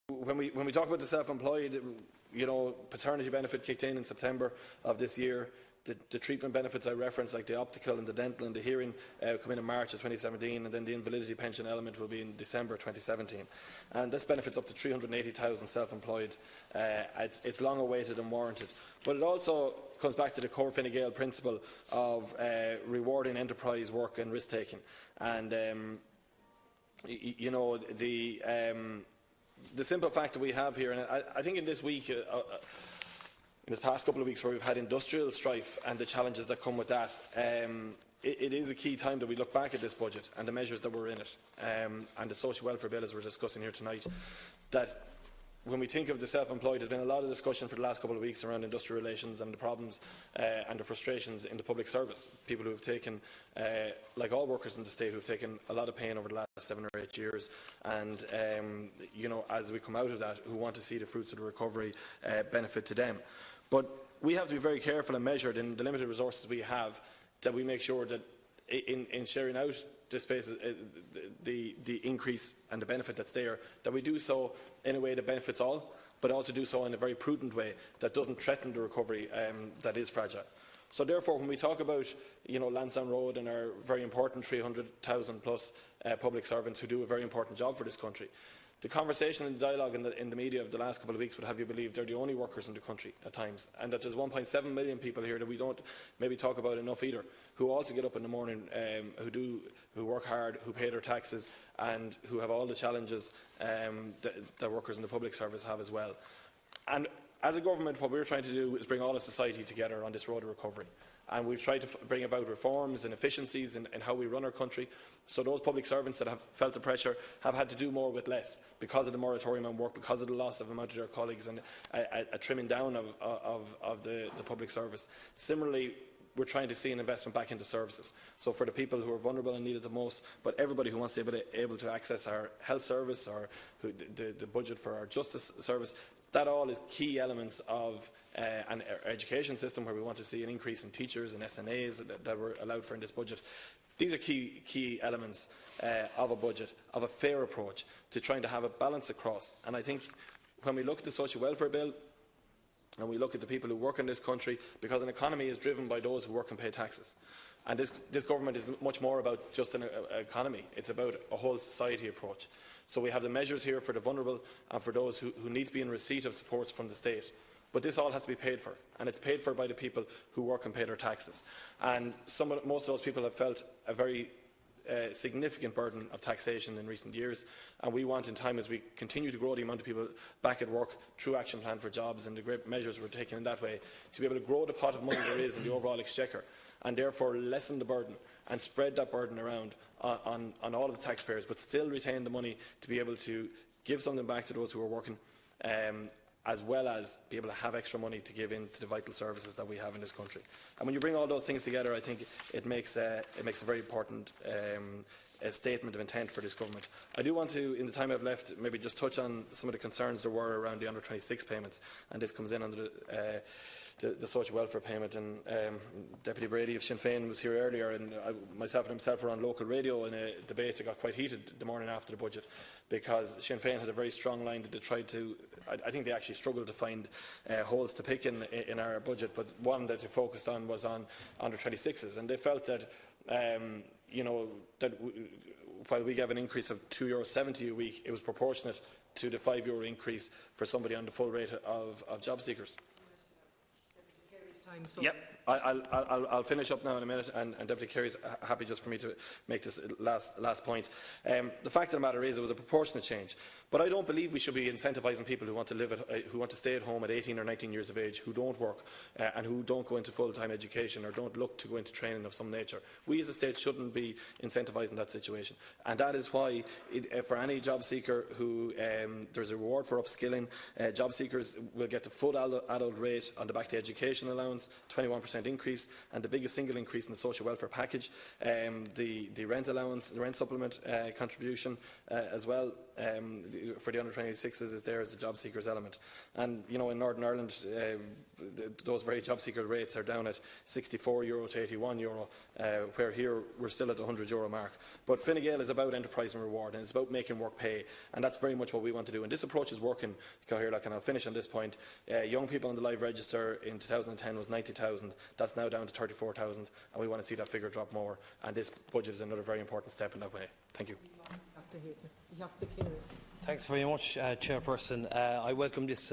when we talk about the self-employed, paternity benefit kicked in September of this year. The treatment benefits I referenced, like the optical and the dental and the hearing, come in March of 2017, and then the invalidity pension element will be in December 2017. And this benefits up to 380,000 self-employed. It's long awaited and warranted. But it also comes back to the core Fine Gael principle of rewarding enterprise work and risk-taking. And the simple fact that we have here, and I think in this week, in this past couple of weeks where we've had industrial strife and the challenges that come with that, it is a key time that we look back at this budget and the measures that were in it, and the social welfare bill as we're discussing here tonight, that when we think of the self-employed, there's been a lot of discussion for the last couple of weeks around industrial relations and the problems and the frustrations in the public service. People who have taken, like all workers in the state, who have taken a lot of pain over the last 7 or 8 years, and as we come out of that, who want to see the fruits of the recovery benefit to them. But we have to be very careful and measured in the limited resources we have, that we make sure that in sharing out this space, the increase and the benefit that's there, that we do so in a way that benefits all, but also do so in a very prudent way that doesn't threaten the recovery that is fragile. So therefore, when we talk about Lansdowne Road and our very important 300,000 plus public servants who do a very important job for this country, the conversation and the dialogue in the media of the last couple of weeks would have you believe they're the only workers in the country at times, and that there's 1.7 million people here that we don't maybe talk about enough either, who also get up in the morning, who work hard, who pay their taxes, and who have all the challenges that workers in the public service have as well. And as a government, what we're trying to do is bring all of society together on this road to recovery. And we've tried to bring about reforms and efficiencies in how we run our country, so those public servants that have felt the pressure have had to do more with less because of the moratorium on work, because of the loss of amount of their colleagues, and a trimming down of the public service. Similarly, we're trying to see an investment back into services. So for the people who are vulnerable and need it the most, but everybody who wants to be able to access our health service or the budget for our justice service, that all is key elements of an education system where we want to see an increase in teachers and SNAs that were allowed for in this budget. These are key elements of a budget, of a fair approach to trying to have a balance across. And I think when we look at the social welfare bill, and we look at the people who work in this country, because an economy is driven by those who work and pay taxes. And this government is much more about just an economy. It's about a whole society approach. So we have the measures here for the vulnerable and for those who need to be in receipt of supports from the state. But this all has to be paid for, and it's paid for by the people who work and pay their taxes. And most of those people have felt a very significant burden of taxation in recent years, and we want, in time as we continue to grow the amount of people back at work through Action Plan for Jobs and the great measures we're taking in that way, to be able to grow the pot of money there is in the overall exchequer, and therefore lessen the burden and spread that burden around on all of the taxpayers, but still retain the money to be able to give something back to those who are working, as well as be able to have extra money to give in to the vital services that we have in this country. And when you bring all those things together, I think it makes a very important a statement of intent for this government. I do want to, in the time I've left, maybe just touch on some of the concerns there were around the under-26 payments, and this comes in under the social welfare payment. And Deputy Brady of Sinn Féin was here earlier, and myself and himself were on local radio in a debate that got quite heated the morning after the budget, because Sinn Féin had a very strong line that they tried to, I think they actually struggled to find holes to pick in our budget, but one that they focused on was on under-26s, and they felt that while we gave an increase of €2.70 a week, it was proportionate to the €5 increase for somebody on the full rate of job seekers. Yep, I'll finish up now in a minute, and Deputy Kerry is happy just for me to make this last point. The fact of the matter is, it was a proportionate change, but I don't believe we should be incentivising people who want to stay at home at 18 or 19 years of age, who don't work and who don't go into full-time education or don't look to go into training of some nature. We as a state shouldn't be incentivising that situation, and that is why for any job seeker who there's a reward for upskilling. Job seekers will get the full adult rate on the back to education allowance, 21% increase, and the biggest single increase in the social welfare package, the rent allowance, the rent supplement contribution as well, for the under-26s is there as the job seekers element. And, you know, in Northern Ireland, those very job seeker rates are down at €64 to €81, where here we're still at the €100 mark. But Fine Gael is about enterprise and reward, and it's about making work pay, and that's very much what we want to do. And this approach is working, Cahill, and I'll finish on this point. Young people on the live register in 2010 was 90,000. That's now down to 34,000, and we want to see that figure drop more. And this budget is another very important step in that way. Thank you. Thanks very much, Chairperson. I welcome this